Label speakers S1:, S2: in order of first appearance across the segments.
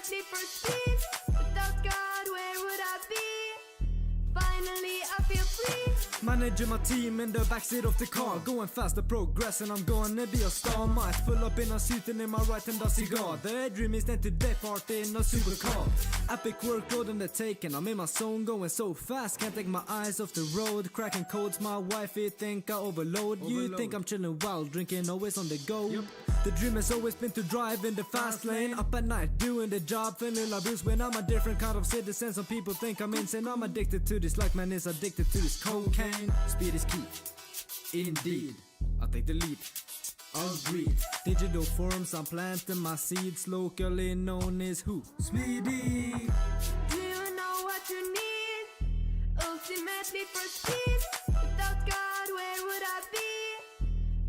S1: ultimately for speed. Without God, where would I be? Finally, I feel free.
S2: Managing my team in the backseat of the car, going fast, the progressing, I'm gonna be a star. Might pull up in a suit and in my right hand a cigar. The dream is then to depart in a supercar. Epic workload and the taking, I'm in my zone going so fast. Can't take my eyes off the road, cracking codes, my wifey think I overload. You think I'm chilling while drinking, always on the go. The dream has always been to drive in the fast lane, up at night doing the job, feeling like Bruce when I'm a different kind of citizen. Some people think I'm insane, I'm addicted to this like man is addicted to this cocaine. Speed is key, indeed, I take the lead, agreed. Digital forms, I'm planting my seeds, locally known as who? Speedy.
S1: Do you know what you need? Ultimately for speed. Without God, where would I be?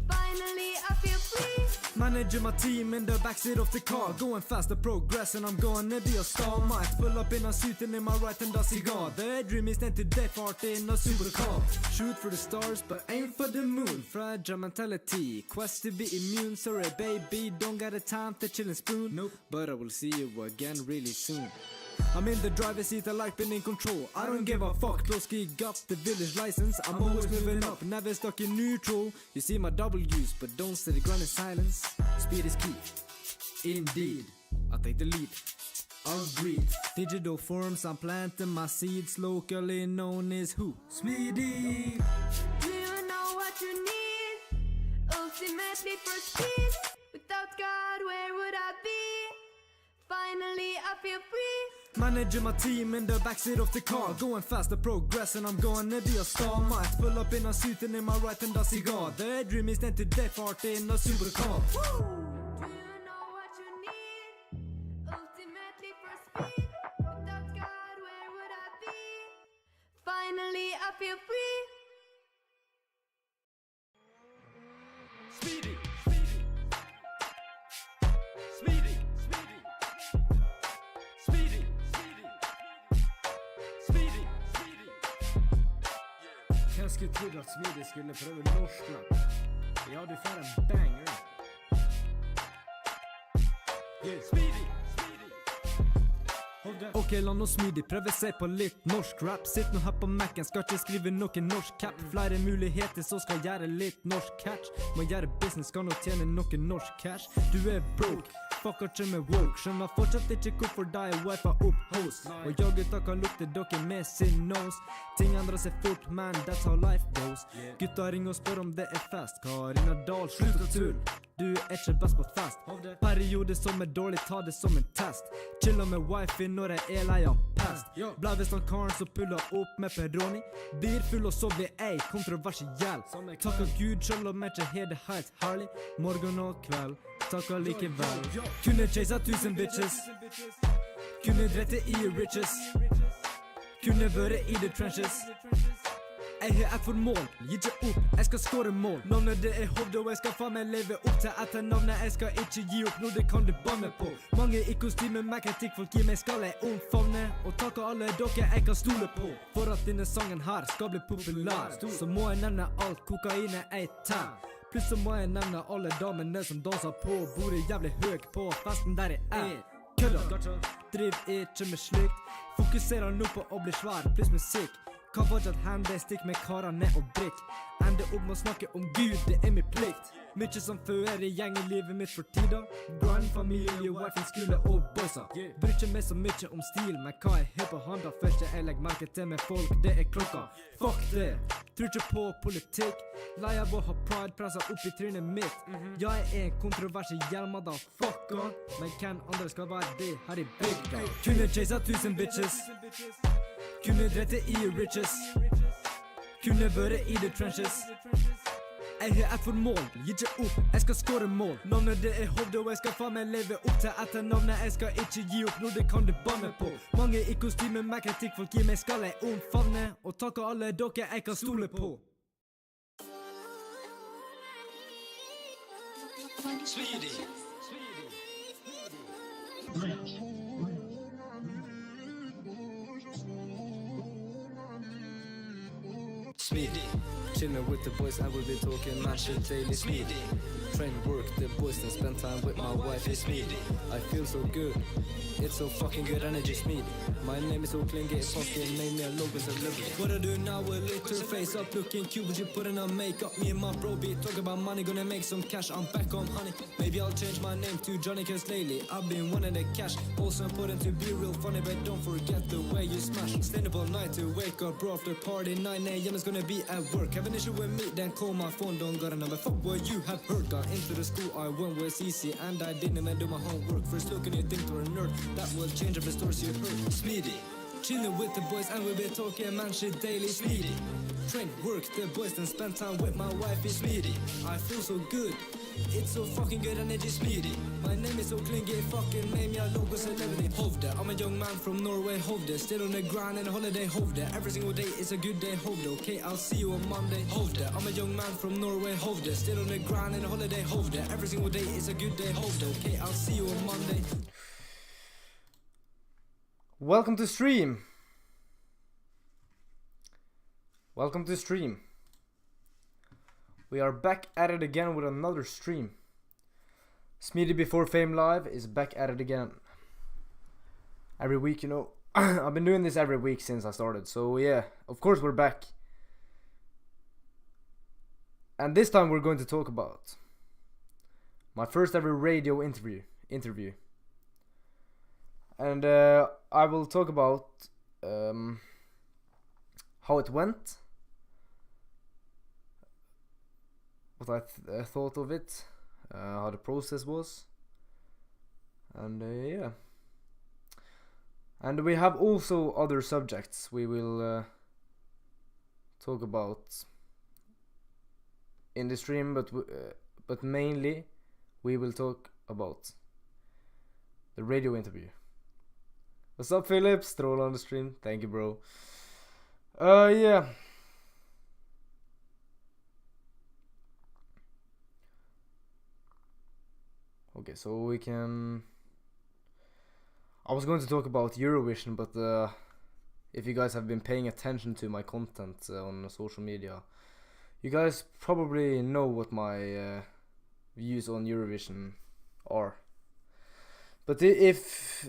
S1: Finally, I feel free.
S2: Managing my team in the backseat of the car, going fast, the progressing, I'm gonna be a star. Might pull up in a suit and in my right hand a cigar. The dream is then to depart in a supercar. Shoot for the stars but aim for the moon. Fragile mentality, quest to be immune. Sorry baby, don't got a time to chill and spoon. Nope, but I will see you again really soon. I'm in the driver's seat, I like being in control. I don't give a fuck, Plosky got the village license. I'm always moving up, never stuck in neutral. You see my W's, but don't sit the ground in silence. Speed is key, indeed, I take the lead, agreed. Digital forms, I'm planting my seeds, locally known as who? Speedy.
S1: Do you know what you need? Ultimately for speed. Without God, where would I be? Finally, I feel free.
S2: Managing my team in the backseat of the car, going fast, the progressing, I'm gonna be a star. Might pull up in a suit and in my right hand a cigar. The dream is then to depart in a supercar.
S1: Do you know what you need? Ultimately for speed. Without God, where would I be? Finally, I feel free.
S2: Speedy, speedy, speedy, speedy, speedy, speedy, speedy. Kanskje trodde at Speedy skulle prøve norsk rap. Ja, du får en banger. Yeah. Speedy, speedy. Ok, la nå Speedy prøve seg på litt norsk rap. Sitt nå her på Mac'en, skal ikke skrive noen norsk cap. Flere muligheter, så skal gjøre litt norsk catch. Må gjøre business, skal nå tjene noe norsk cash. Du er broke, fucker ikke med woke. Skjønner fortsatt ikke hvorfor de er wifa opp host. Og ja, gutta kan lukte dere med sin nose. Ting endrer seg fort, man, that's how life goes. Gutta ringer og spør om det er fest. Karina Dahl, slutt å tull. Du er ikke best på fest. Periode som er dårlig, ta det som en test. Chiller med wifi når jeg er lei av pest. Ble visst han karen som puller opp med Peroni. Blir full og så blir jeg kontroversiell. Takker Gud selv om jeg ikke har det helt herlig. Morgen og kveld, takker likevel. Kunne chasa 1000 bitches. Kunne drette i riches. Kunne vært i the trenches. Jeg har et for mål, gi ikke opp, jeg skal skåre mål. Navnet det er Hovde og jeg skal faen meg leve opp til etter navnet. Jeg skal ikke gi opp noe, det kan du banne på. Mange i kostyme med kritikk, folk gir meg skal jeg omfavne. Og takke alle dere jeg kan stole på. For at denne sangen her skal bli populær, så må jeg nevne alt kokainet jeg tar. Pluss så må jeg nevne alle damene som danser på bordet jævlig høy på festen der jeg er. Kødda, driv ikke med slikt. Fokuserer nå på å bli svær, pluss musikk. Kan fortsatt hende stikk med karene og drikk. Ende opp med å snakke om Gud, det er min plikt. Mykje som fører i gjeng i livet mitt for tida. Grind, familie, wife, skole og boysa. Bryr ikke meg så mykje om stil, men hva jeg har på handa først jeg legger merke til med folk, det er klokka. Fuck det, tror ikke på politikk. Lei av å ha pride presset opp i trynet mitt. Ja, jeg er en kontroversiell motherfucker, men hvem andre skal være det her i bygda? Kunne chasa 1000 bitches. Kunne drette i riches. Kunne vært i the trenches. Jeg har et for mål, gi ikke opp, jeg skal skåre mål. Navnet det er Hovde og jeg skal faen meg leve opp til etter navnet. Jeg skal ikke gi opp noe, det kan du banne på. Mange i kostyme med kritikk, folk gir meg skal jeg omfavne. Og takke alle dere jeg kan stole på.
S3: Speedy. Speedy.
S4: Chilling with the boys, I will be talking my shit daily.
S3: Speedy.
S4: Train, work, the boys, then spend time with my wife.
S3: Speedy.
S4: I feel so good. It's so fucking good energy, Smeedy. My name is so clean, get fucking made me a local celebrity. What I do now, a little face up, looking cute, but you putting on makeup. Me and my bro be talking about money, gonna make some cash. I'm back on honey. Maybe I'll change my name to Johnny, cause lately I've been wanting the cash. Also important to be real funny, but don't forget the way you smash. Staying up all night to wake up, bro, after party 9 a.m. is gonna be at work. Have an issue with me, then call my phone, don't got a number. Fuck what you have heard. Got into the school I went with easy, and I didn't even do my homework. First look and you think you're a nerd, that will change up the stories you heard.
S3: Smeedy.
S4: Chilling with the boys and we be talking man shit daily. Smeedy. Train, work the boys, then spend time with my wife is Smeedy. I feel so good, it's so fucking good energy, Smeedy. My name is so clingy, fucking made me a local celebrity. Hovde, I'm a young man from Norway, Hovde. Still on the grind and holiday, Hovde. Every single day is a good day, Hovde. Okay, I'll see you on Monday, Hovde. I'm a young man from Norway, Hovde. Still on the grind and holiday, Hovde. Every single day is a good day, Hovde. Okay, I'll see you on Monday.
S5: Welcome to stream. Welcome to stream. We are back at it again with another stream. Smeedy Before Fame Live is back at it again. Every week, you know. I've been doing this every week since I started. So yeah, of course we're back. And this time we're going to talk about my first ever radio interview. And I will talk about how it went, what I thought of it, how the process was, and yeah. And we have also other subjects we will talk about in the stream, but mainly we will talk about the radio interview. What's up, Philip? Stroll on the stream. Thank you, bro. Yeah. Okay, so we can... I was going to talk about Eurovision, but if you guys have been paying attention to my content on social media, you guys probably know what my views on Eurovision are. But if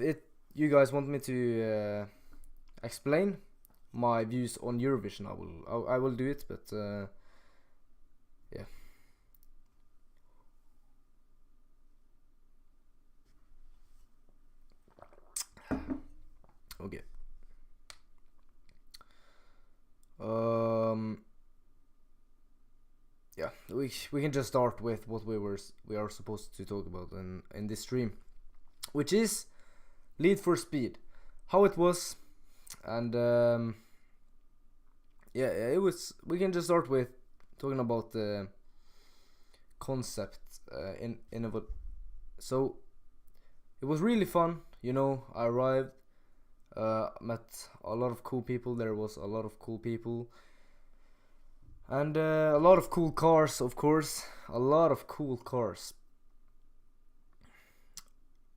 S5: you guys want me to explain my views on Eurovision, I will do it, but yeah. Okay. Yeah, we can just start with what we are supposed to talk about in this stream, which is Need for Speed, how it was, and yeah, it was. We can just start with talking about the concept in what. So it was really fun, you know. I arrived, met a lot of cool people. There was a lot of cool people, and a lot of cool cars, of course. A lot of cool cars.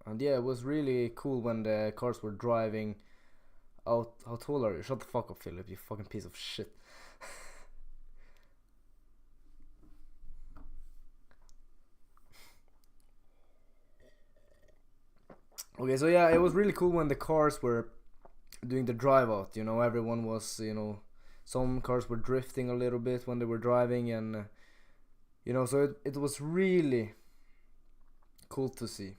S5: And yeah, it was really cool when the cars were driving out. How tall are you? Shut the fuck up, Philip, you fucking piece of shit. Okay, so yeah, it was really cool when the cars were doing the drive out, you know. Everyone was, you know, some cars were drifting a little bit when they were driving, and you know, so it was really cool to see.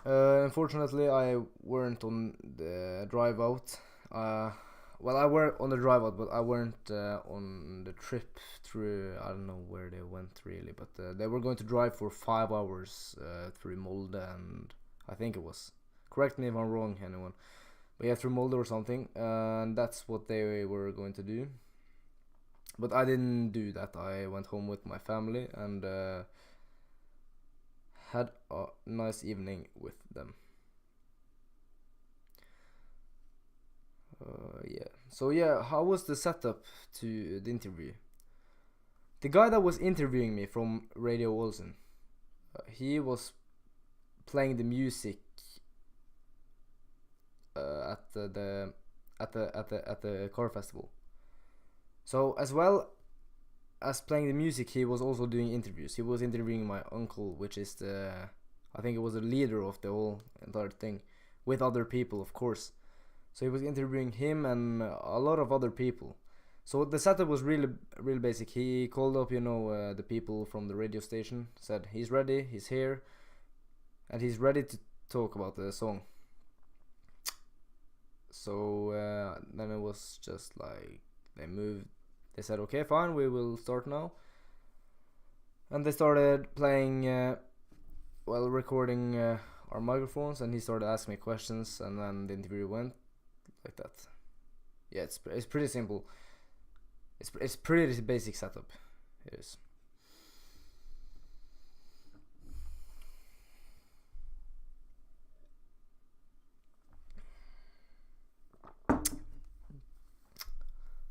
S5: Unfortunately, I weren't on the drive out. Well, I were on the drive out, but I weren't on the trip through. I don't know where they went really, but they were going to drive for 5 hours through Molde, and I think it was. Correct me if I'm wrong, anyone. But yeah, through Molde or something, and that's what they were going to do. But I didn't do that. I went home with my family and had a nice evening with them. Yeah. So yeah, how was the setup to the interview? The guy that was interviewing me from Radio Olsen, he was playing the music at the car festival. So as well as playing the music, he was also doing interviews. He was interviewing my uncle, which is the I think it was the leader of the whole entire thing, with other people, of course. So he was interviewing him and a lot of other people. So the setup was really basic. He called up, the people from the radio station, said he's ready, he's here, and he's ready to talk about the song. So then it was just like they said, okay, fine, we will start now. And they started playing, recording our microphones, and he started asking me questions, and then the interview went like that. Yeah, it's pretty simple. It's pretty basic setup. It is.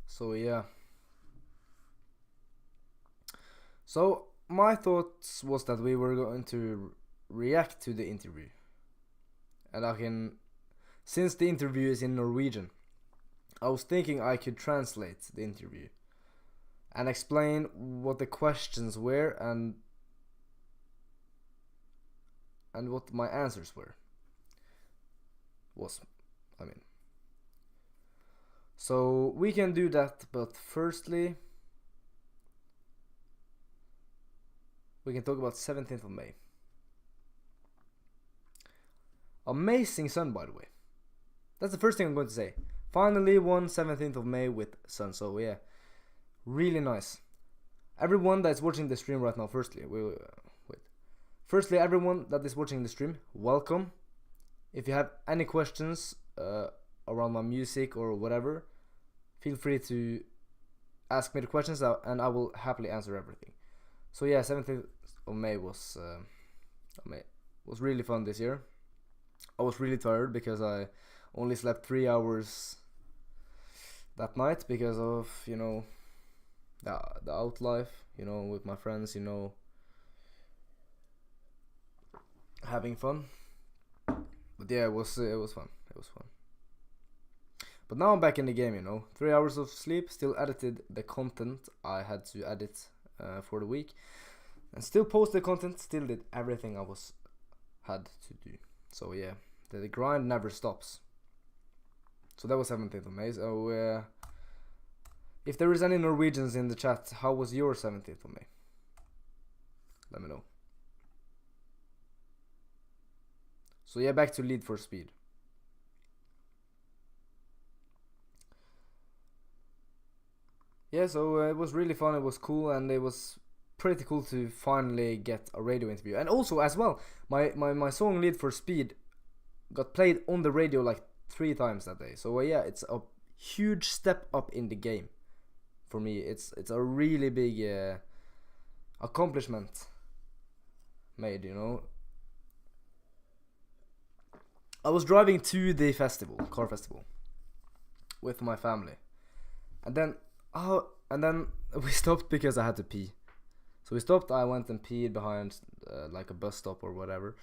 S5: So yeah. So my thoughts was that we were going to react to the interview, and since the interview is in Norwegian, I was thinking I could translate the interview and explain what the questions were and what my answers were. So we can do that, but firstly we can talk about 17th of May. Amazing sun, by the way. That's the first thing I'm going to say. Finally won 17th of May with sun, so yeah, really nice. Everyone that's watching the stream right now, firstly, everyone that is watching the stream, welcome. If you have any questions around my music or whatever, feel free to ask me the questions and I will happily answer everything. So yeah, 17th of May was really fun this year. I was really tired because I only slept 3 hours that night because of, the out life, with my friends, having fun. But yeah, it was fun. But now I'm back in the game, 3 hours of sleep, still edited the content I had to edit for the week, and still posted content, still did everything I had to do. So yeah, the grind never stops. So that was 17th of May. So if there is any Norwegians in the chat, how was your 17th of May? Let me know. So yeah, back to Lead for Speed. Yeah, so it was really fun, it was cool, and it was pretty cool to finally get a radio interview. And also, as well, my song Lead for Speed got played on the radio like 3 times that day. So yeah, it's a huge step up in the game for me. It's a really big accomplishment made, I was driving to the car festival with my family, and then we stopped because I had to pee. So we stopped, I went and peed behind like a bus stop or whatever,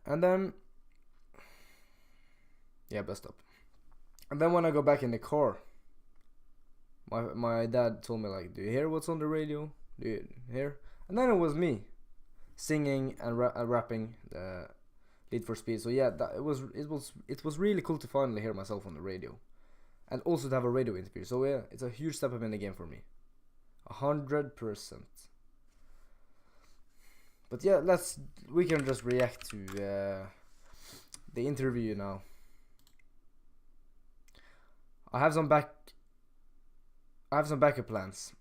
S5: and then bus stop. And then when I go back in the car, my dad told me, like, do you hear what's on the radio? Do you hear? And then it was me singing and rapping the Lead for Speed. So yeah, it was really cool to finally hear myself on the radio, and also to have a radio interview. So yeah, it's a huge step up in the game for me, 100%. But yeah, we can just react to the interview now. I have some backup plans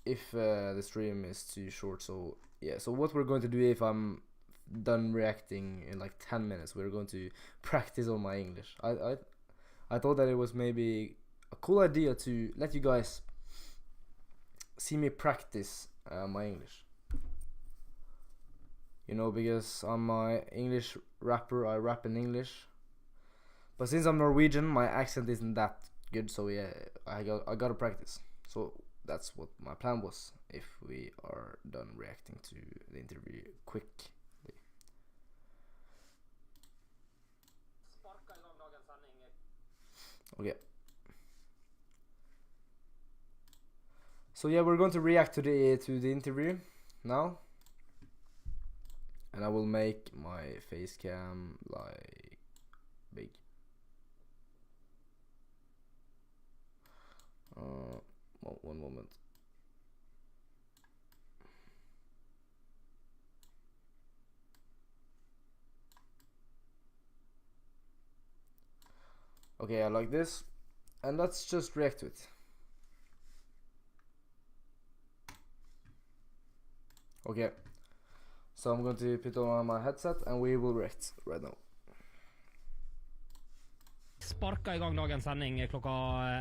S5: if the stream is too short. So yeah, so what we're going to do, if I'm done reacting in like 10 minutes, we're going to practice on my English. I thought that it was maybe a cool idea to let you guys see me practice my English. Because I'm my English rapper, I rap in English. But since I'm Norwegian, my accent isn't that good, so yeah, I gotta practice. So that's what my plan was, if we are done reacting to the interview quickly. Okay. So yeah, we're going to react to the interview now. and I will make my face cam like big. One moment. Okay, I like this, and let's just react to it. Okay, so I'm going to put on my headset and we will react right now.
S6: Sparka i gang dagens sending klokka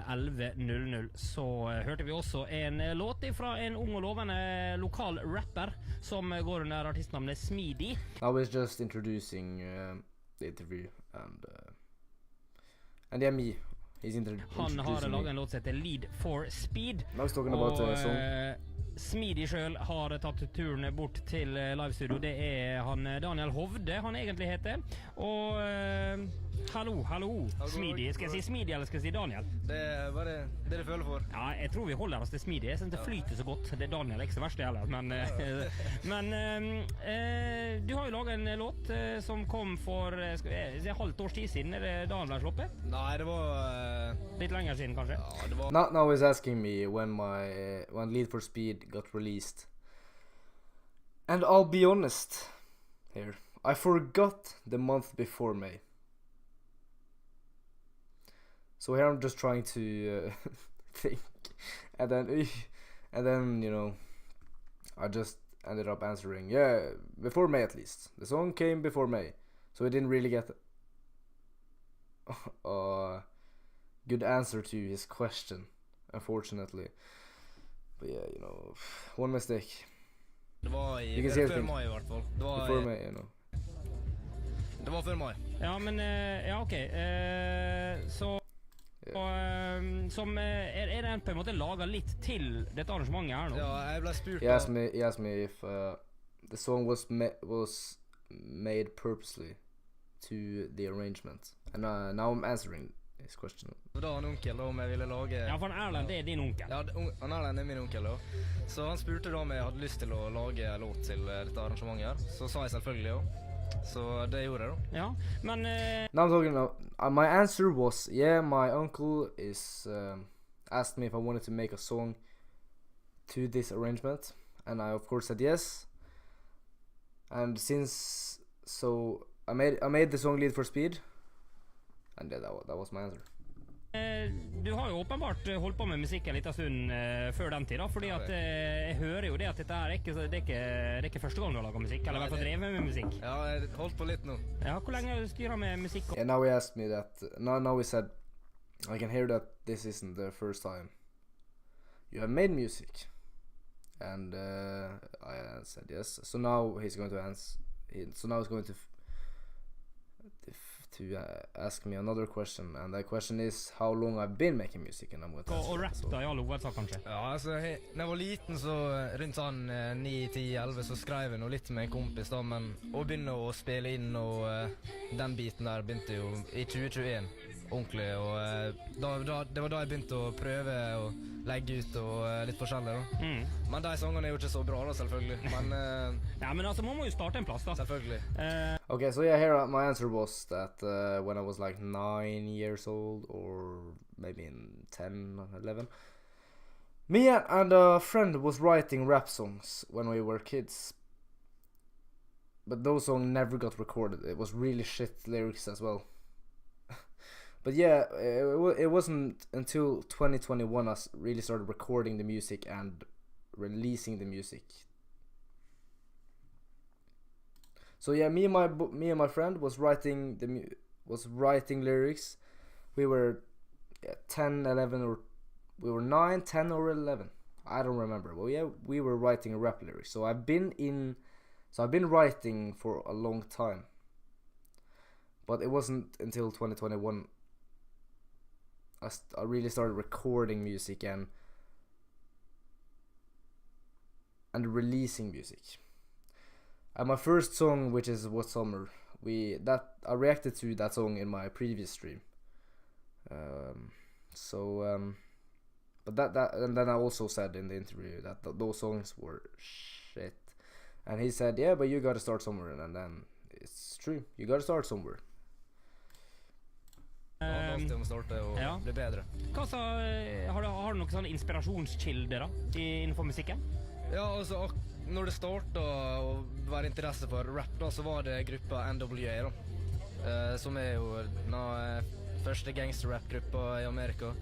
S6: 11.00, så hørte vi også en låt fra en ung og lovende lokal rapper som går under artistnavnet Smeedy.
S5: Now he's just introducing the interview and yeah, me. He's
S6: Han har laget en låt som heter Lead for Speed.
S5: Now he's talking about the song.
S6: Smeedy selv har tatt turen bort til livestudio. Det han Daniel Hovde han egentlig heter. Og hallo. Smeedy. Skal jeg si Smeedy eller skal jeg si Daniel?
S4: Det er bare det du føler for.
S6: Ja, jeg tror vi holder oss til Smeedy. Jeg synes det flyter så godt. Det Daniel ikke så verst det heller. Men du har jo laget en låt som kom for halvt års tid siden. Det da han ble sluppet?
S4: Nei, det var
S6: litt lenger siden kanskje?
S4: Ja, det var
S5: Now he's asking me when Lead for Speed got released. And I'll be honest here. I forgot the month before May. So here I'm just trying to think, and then you know, I just ended up answering, yeah, before May at least. The song came before May, so I didn't really get a good answer to his question, unfortunately. But yeah, you know, one mistake.
S4: Det var
S5: før
S4: mai i hvert fall. Det var
S5: before May, you know.
S4: Det var før mai.
S6: Ja, men ja, ok. Så som det på en måte laget litt til dette arrangementet her nå?
S4: Ja, jeg ble spurt
S5: He asked me if the song was made purposely to the arrangement, and now I'm answering his question.
S4: Da han onkel da om jeg ville lage...
S6: Ja, for Erlend det din onkel.
S4: Ja, han Erlend min onkel da. Så han spurte da om jeg hadde lyst til å lage en låt til dette arrangementet her. Så sa jeg selvfølgelig jo. Så det gjorde jeg da.
S6: Ja, men...
S5: Now I'm talking about... my answer was, yeah, my uncle asked me if I wanted to make a song to this arrangement, and I of course said yes. And since... So, I made the song Lead for Speed, and that was my answer.
S6: Du har jo åpenbart holdt på med musikk en liten stund før den tid da, fordi at jeg hører jo det at dette det er ikke første gang du har laget musikk, eller i hvert fall drevet med musikk.
S4: Ja, jeg holdt på litt nå.
S6: Ja, hvor lenge har du styret med musikk?
S5: Yeah, now he asked me that, now he said, I can hear that this isn't the first time you have made music. And I said yes. So now he's going to answer, so now he's going to ask me another question, and that question is how long I've been making music, and I'm going to answer
S6: Og rap da, i all hovedsak kanskje?
S4: Ja, altså, når jeg var liten så rundt sånn 9, 10, 11 så skrev jeg noe litt med en kompis da, men å begynne å spille inn og den biten der begynte jo i 2021 ordentlig, og det var da jeg begynte å prøve å legge ut og litt forskjellig da. Men de sangene er jo ikke så bra da, selvfølgelig, men
S6: ja, men altså, man må jo starte en plass da.
S4: selvfølgelig.
S5: Okay, so yeah, here my answer was that when I was like 9 years old, or maybe in 10, 11, me and a friend was writing rap songs when we were kids. But those songs never got recorded. It was really shit lyrics as well. But yeah, it wasn't until 2021 I really started recording the music and releasing the music. So yeah, me and my friend was writing lyrics. We were 10, 11, or we were 9, 10 or 11. I don't remember. Well, yeah, we were writing rap lyrics. So I've been writing for a long time. But it wasn't until 2021 I really started recording music and releasing music. And my first song, which is What Summer, I reacted to that song in my previous stream. But that and then I also said in the interview that those songs were shit. And he said, yeah, but you gotta start somewhere. And then it's true, you gotta start somewhere.
S4: Det handler alltid om å starte og
S6: ja.
S4: bli bedre.
S6: Hva så, har du noen sånne inspirasjonskilder da, innenfor musikken?
S4: Ja, altså når det startet å være interesse for rap da, så var det gruppa NWA da. Som er jo den første gangster-rap-gruppa i Amerika.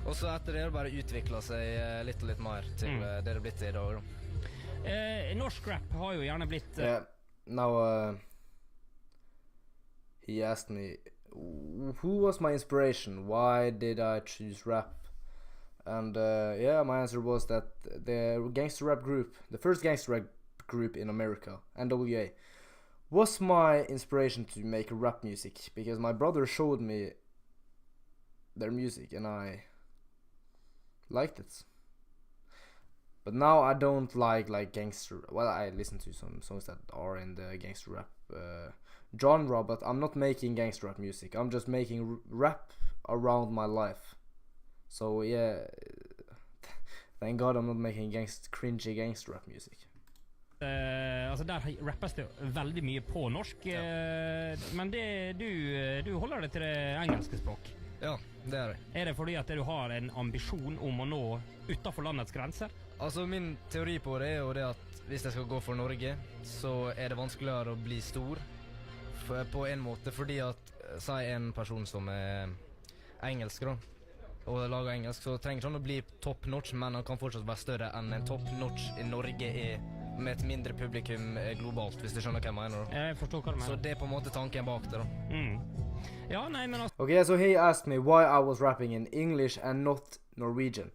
S4: Og så etter det har det bare utviklet seg litt og litt mer til det det blitt i dag da.
S6: Norsk rap har jo gjerne blitt...
S5: Now, he asked me, who was my inspiration? Why did I choose rap? And yeah, my answer was that the gangster rap group, the first gangster rap group in America, NWA, was my inspiration to make rap music, because my brother showed me their music and I liked it. But now I don't like gangster. Well, I listen to some songs that are in the gangster rap genre, but I'm not making gangster rap music. I'm just making rap around my life. So yeah, thank God I'm not making cringy gangster rap music.
S6: Altså der rappes det veldig mye på norsk, men du holder det til det engelske språk.
S4: Ja, det er det.
S6: Er det fordi at du har en ambisjon om å nå utenfor landets grenser?
S4: Altså min teori på det er jo det at hvis jeg skal gå for Norge, så er det vanskeligere å bli stor på en måte, fordi at si en person som er engelsk da, og lager engelsk, så trenger ikke han å bli top notch, men han kan fortsatt være større enn en top notch i Norge er med et mindre publikum globalt, hvis du skjønner hva jeg mener da.
S6: Jeg forstår hva du mener.
S4: Så det er på en måte tanken bak det da.
S6: Ja, nei, men altså...
S5: Okay, so he asked me why I was rapping in English and not Norwegian.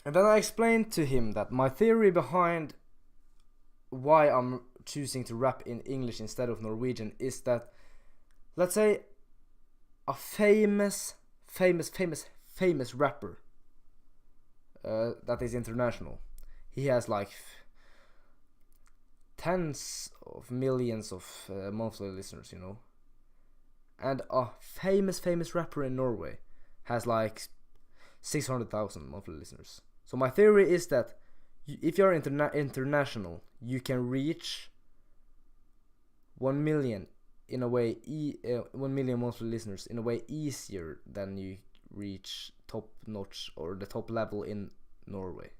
S5: And then I explained to him that my theory behind why I'm choosing to rap in English instead of Norwegian is that, let's say, a famous rapper that is international. He has like tens of millions of monthly listeners, you know. And a famous rapper in Norway has like 600,000 monthly listeners. So my theory is that if you're international, you can reach 1 million in a way, 1 million monthly listeners in a way easier than you reach top notch or the top level in Norway.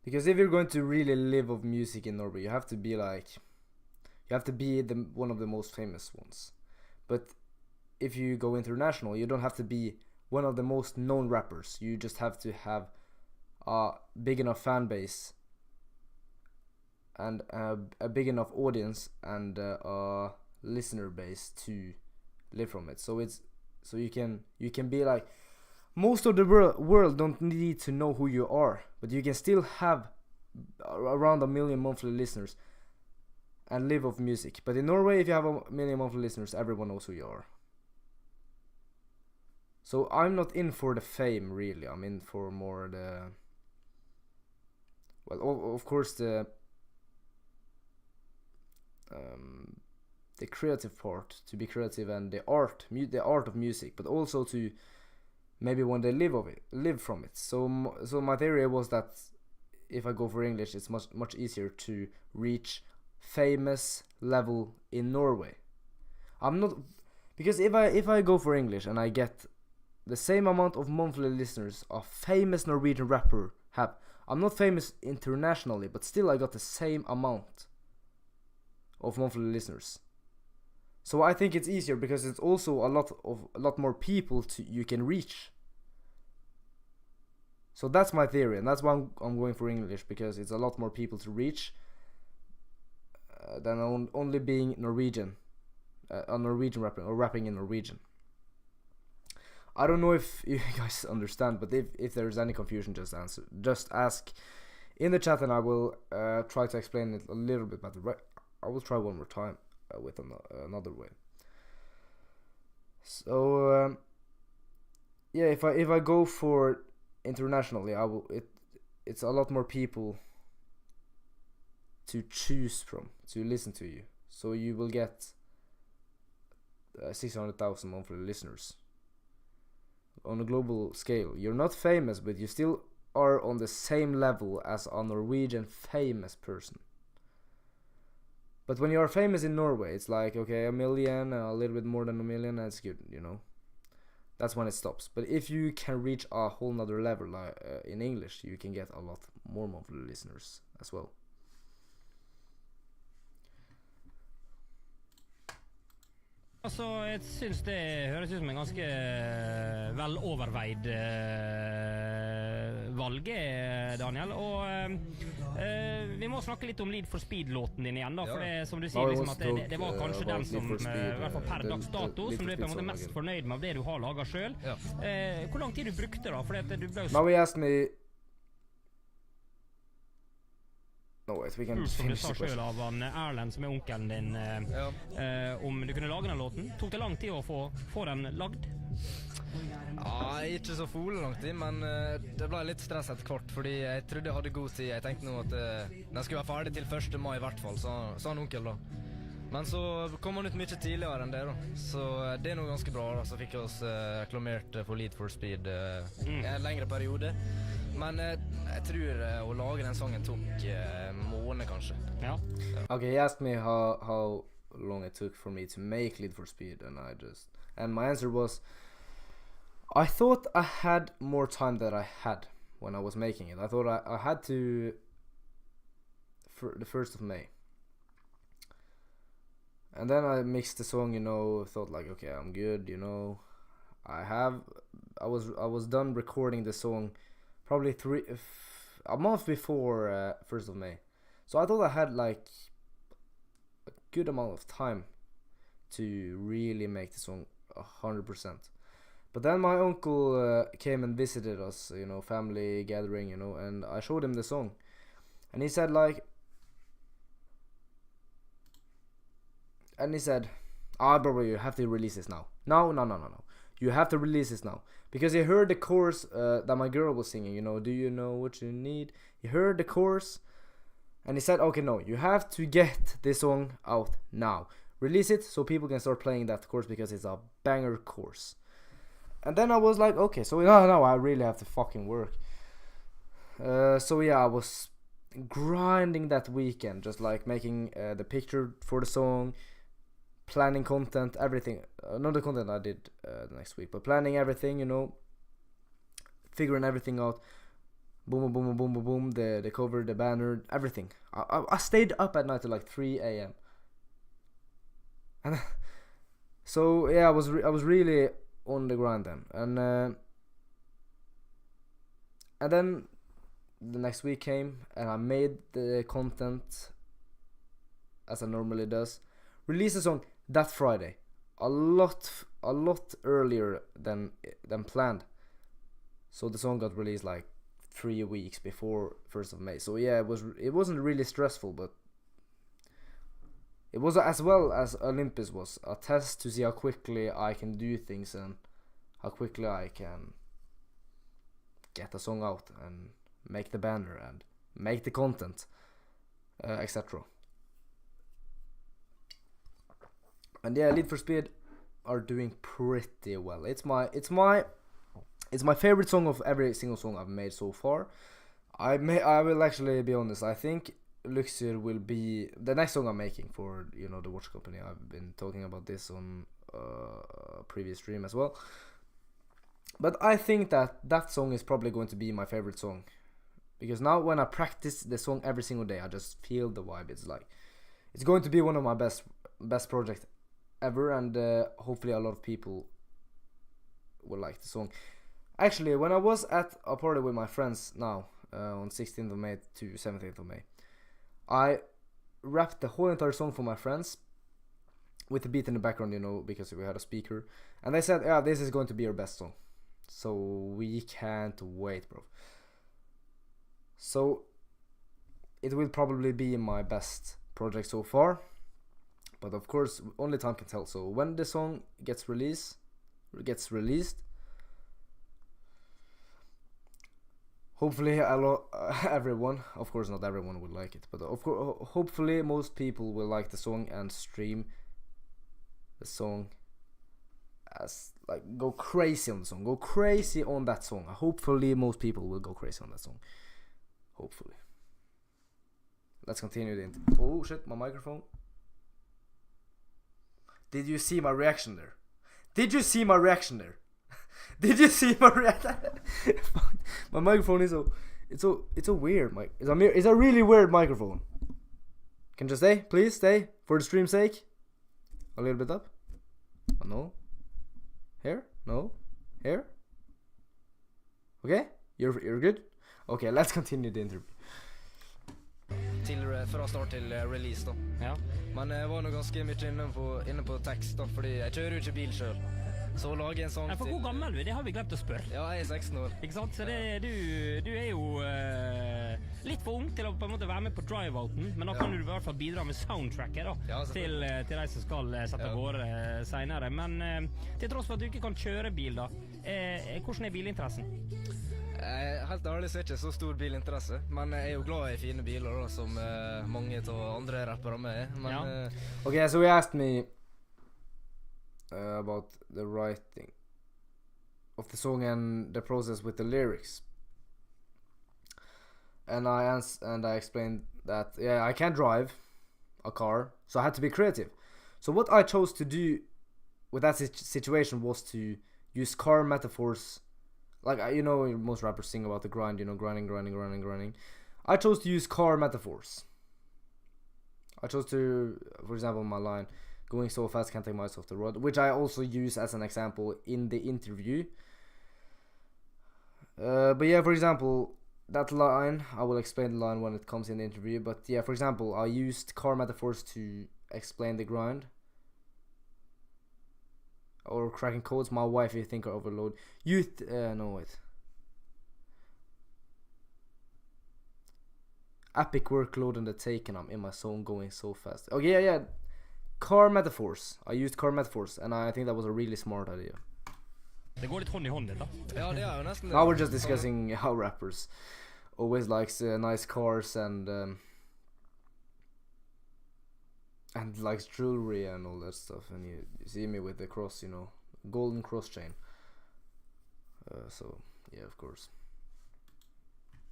S5: Because if you're going to really live of music in Norway, you have to be one of the most famous ones. But if you go international, you don't have to be one of the most known rappers. You just have to have a big enough fan base and a big enough audience and a listener base to live from it. So you can be like, most of the world don't need to know who you are, but you can still have around 1 million monthly listeners and live off music. But in Norway, if you have 1 million monthly listeners, everyone knows who you are. So I'm not in for the fame, really. I'm in for more the... Well, of course, the creative part, to be creative, and the art of music, but also to maybe one day live from it. So my theory was that if I go for English, it's much easier to reach famous level in Norway. I'm not, because if I go for English and I get the same amount of monthly listeners a famous Norwegian rapper have, I'm not famous internationally, but still I got the same amount of monthly listeners. So I think it's easier because it's also a lot more people you can reach. So that's my theory, and that's why I'm going for English, because it's a lot more people to reach than only being Norwegian, a Norwegian rapper or rapping in Norwegian. I don't know if you guys understand, but if there's any confusion, just ask in the chat, and I will try to explain it a little bit better. Right? I will try one more time with another way. So yeah, if I go for internationally, it's a lot more people to choose from, to listen to you. So you will get 600,000 monthly listeners. on a global scale. You're not famous, but you still are on the same level as a Norwegian famous person. But when you are famous in Norway, it's like, okay, a million, a little bit more than a million, that's good, you know. That's when it stops. But if you can reach a whole nother level, like in English, you can get a lot more monthly listeners as well.
S6: Altså, jeg synes det høres ut som en ganske vel overveid valg, Daniel. Og vi må snakke litt om Lead for Speed-låten din igjen, da. For det, som du sier, liksom, at det var kanskje den som, i hvert fall per dags dato, som du er på en måte mest fornøyd med av det du har laget selv. Hvor lang tid du brukte da? For det, du ble jo...
S5: Now he asked me... No, wait, we can
S6: som du sa selv av han Erlend, som er onkelen din, om du kunne lage den låten. Tok det lang tid å få den lagd?
S7: Ja, ikke så lang tid, men det ble litt stress etter hvert, fordi jeg trodde jeg hadde god tid. Jeg tenkte nå at den skulle være ferdig til 1. mai i hvert fall, sa han onkel da. Men så kom han ut mye tidligere enn det da, så det er noe ganske bra da. Så fikk jeg oss reklamert for Lead for Speed i en lengre periode. Men jeg tror å lage den sangen tok måned kanskje.
S6: Ja.
S5: Okay, he asked me how long it took for me to make Lead for Speed, and my answer was, I thought I had more time than I had when I was making it. I thought I had to for the 1st of May. And then I mixed the song, you know, thought like, okay, I'm good, you know. I was done recording the song probably a month before 1st of May. So I thought I had like a good amount of time to really make the song 100%. But then my uncle came and visited us, you know, family gathering, you know, and I showed him the song. And he said like, bro, you have to release this now. No. You have to release this now. Because he heard the chorus that my girl was singing, you know, do you know what you need? He heard the chorus and he said, okay, no, you have to get this song out now. Release it so people can start playing that chorus because it's a banger chorus. And then I was like, okay, so no, I really have to fucking work. So yeah, I was grinding that weekend, just like making the picture for the song, planning content, everything. Not the content I did the next week, but planning everything, you know, figuring everything out. Boom, the cover, the banner, everything. I stayed up at night till like 3 a.m. And so yeah, I was really on the grind then, and then the next week came and I made the content as I normally does. Released the song that Friday, a lot earlier than planned. So the song got released like 3 weeks before 1st of May. So yeah, it wasn't really stressful, but it was, as well as Olympus was, a test to see how quickly I can do things and how quickly I can get a song out and make the banner and make the content, etc. And yeah, Lead for Speed are doing pretty well. It's my favorite song of every single song I've made so far. I will actually be honest. I think Luxor will be the next song I'm making for, you know, the watch company. I've been talking about this on a previous stream as well. But I think that song is probably going to be my favorite song, because now when I practice the song every single day, I just feel the vibe. It's like it's going to be one of my best projects ever, and hopefully a lot of people will like the song. Actually, when I was at a party with my friends now on 16th of May to 17th of May, I rapped the whole entire song for my friends with the beat in the background, you know, because we had a speaker, and they said, yeah, this is going to be your best song. So we can't wait, bro. So it will probably be my best project so far, but of course only time can tell. So when the song gets released, hopefully everyone, of course not everyone will like it, but of course hopefully most people will like the song and stream the song like go crazy on the song. Go crazy on that song. Hopefully most people will go crazy on that song. Hopefully. Let's continue the oh shit, my microphone. Did you see my reaction there? Did you see my reaction there? Did you see my reaction? My microphone is it's a weird mic. It's a really weird microphone. Can you stay? Please stay for the stream's sake. A little bit up. Oh, no. Here? No. Here? Okay? You're good? Okay, let's continue the interview.
S7: Fra start til release da.
S6: Ja.
S7: Men jeg var nå ganske mye inne på tekst da, fordi jeg kjører jo ikke bil selv. Så å lage en sang
S6: For hvor gammel er du? Det har vi glemt å spørre.
S7: Ja, jeg er 16 år.
S6: Ikke sant? Så du er jo litt for ung til å på en måte være med på drive-outen, men da kan du i hvert fall bidra med soundtracket da,
S7: Ja,
S6: til de som skal sette av gårde senere. Men til tross for at du ikke kan kjøre bil da, hvordan er bilinteressen?
S7: Helt ærlig så er ikke så stor bilinteresse, men jeg er jo glad i fine biler da, som mange av andre rappere med. Men,
S5: Okay, so he asked me about the writing of the song and the process with the lyrics, and I explained that I can't drive a car, so I had to be creative. So what I chose to do with that situation was to use car metaphors. Like, most rappers sing about the grind, grinding. I chose to use car metaphors. I chose to, for example, my line, going so fast can't take my eyes off the road, which I also use as an example in the interview. But yeah, for example, that line, I will explain the line when it comes in the interview, but yeah, for example, I used car metaphors to explain the grind. Or cracking codes, my wife, you think I overload. No, wait. Epic workload and the taken, I'm in my zone going so fast. Okay, yeah. Car metaphors. I used car metaphors, and I think that was a really smart idea.
S6: Det går litt hånd i hånd, da.
S7: Ja, det jo nesten det.
S5: Now we're just discussing how rappers always likes nice cars and likes jewelry and all that stuff, and you see me with the cross, golden cross chain. So yeah, of course.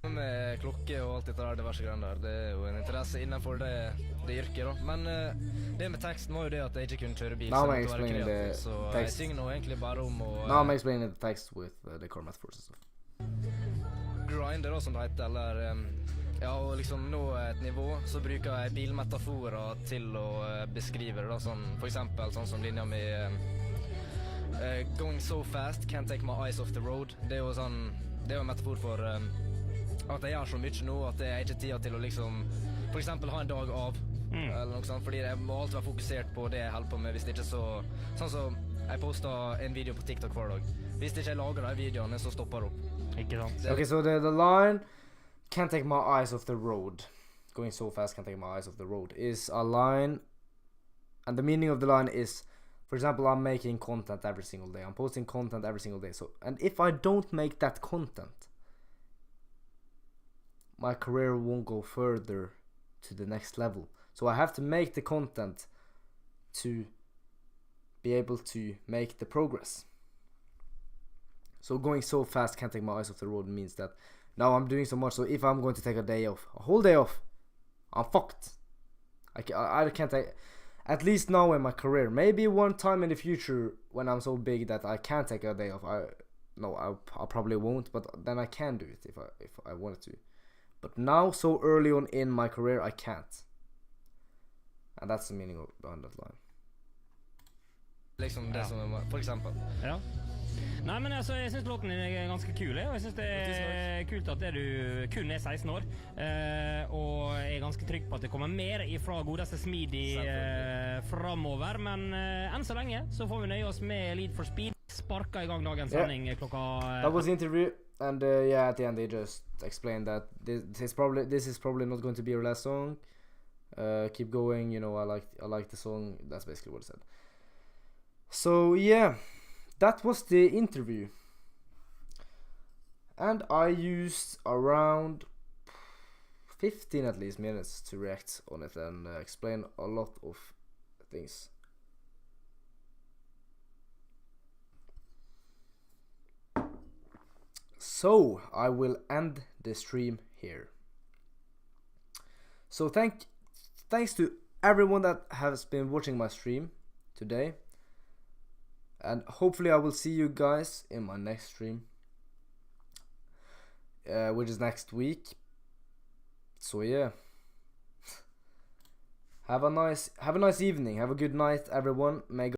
S7: Med klokke og alt dette der, diverse greier der, det jo en interesse innenfor det yrket da. Men det med teksten var jo det at jeg ikke kunne kjøre bil,
S5: Now
S7: så
S5: I'm
S7: jeg måtte være
S5: explaining
S7: kreativ,
S5: the
S7: så jeg
S5: text.
S7: synger nå egentlig bare om å
S5: Now I'm explaining the text with the car metaphors and stuff.
S7: grinde da, som det heter, eller og liksom nå et nivå, så bruker jeg bilmetaforer til å beskrive det da, sånn, for eksempel sånn som linja med going so fast, can't take my eyes off the road. Det jo sånn, det jo en metafor for at jeg gjør så mye nå, at jeg ikke tid til å liksom, for eksempel ha en dag av, eller noe sånt, fordi jeg må alltid være fokusert på det jeg holder på med, hvis det ikke så, sånn så, jeg postet en video på TikTok hver dag. Hvis ikke jeg lager de videoene, så stopper det opp.
S6: Ikke sant?
S5: Okay, so the line, can't take my eyes off the road, going so fast can't take my eyes off the road, is a line, and the meaning of the line is, for example, I'm making content every single day. I'm posting content every single day. So, and if I don't make that content, my career won't go further to the next level. So I have to make the content to be able to make the progress. So going so fast can't take my eyes off the road means that now I'm doing so much. So if I'm going to take a day off, a whole day off, I'm fucked. I can't take, at least now in my career. Maybe one time in the future when I'm so big that I can't take a day off. I probably won't, but then I can do it if I wanted to. But now, so early on in my career, I can't. And that's the meaning behind that line.
S7: Liksom det som, for eksempel.
S6: Ja. Nei, men altså, jeg synes låten er ganske kul, og jeg synes det er kult at du kun er 16 år, og jeg er ganske trygg på at det kommer mer ifra godeste Smeedy fremover, men enn så lenge så får vi nøye oss med Lead for Speed. Sparka i gang dagens sending klokka...
S5: That was the interview, and at the end they just explained that this is probably not going to be your last song. Keep going, I like the song. That's basically what it said. So yeah, that was the interview, and I used around 15 at least minutes to react on it and explain a lot of things. So I will end the stream here. So thanks to everyone that has been watching my stream today, and hopefully I will see you guys in my next stream, which is next week. So yeah, have a nice evening, have a good night everyone. May